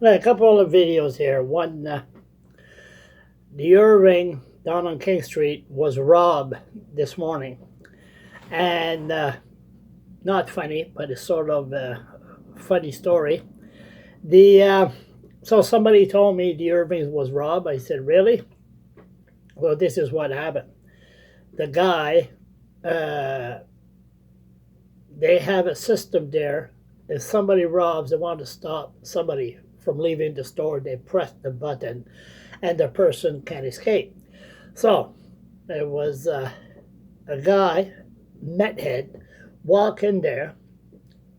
A couple of videos here. One, the Irving down on King Street was robbed this morning, and not funny, but it's sort of a funny story. The so somebody told me the Irving was robbed. I said, really? Well, this is what happened. The guy, uh, they have a system there. If somebody robs, they want to stop somebody from leaving the store. They press the button, and the person can escape. So there was a guy, methead, walk in there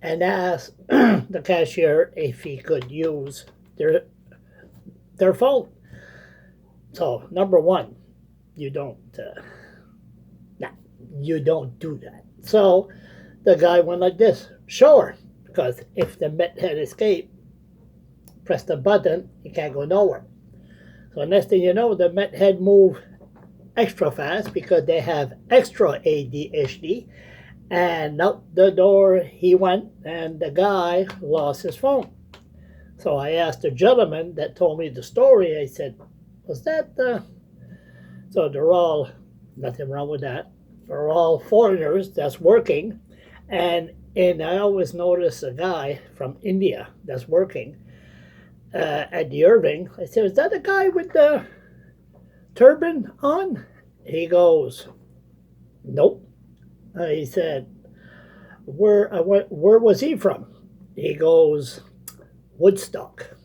and ask the cashier if he could use their phone. So number one, you don't, nah, you don't do that. So the guy went like this, sure, because if the methead escape, press the button, he can't go nowhere. So next thing you know, the methead move extra fast because they have extra ADHD, and out the door he went, and the guy lost his phone. So I asked the gentleman that told me the story, I said, was that the... So they're all, nothing wrong with that. They're all foreigners that's working. And I always notice a guy from India that's working at the Irving. I said, is that the guy with the turban on? He goes, nope. He said, where was he from? He goes, Woodstock.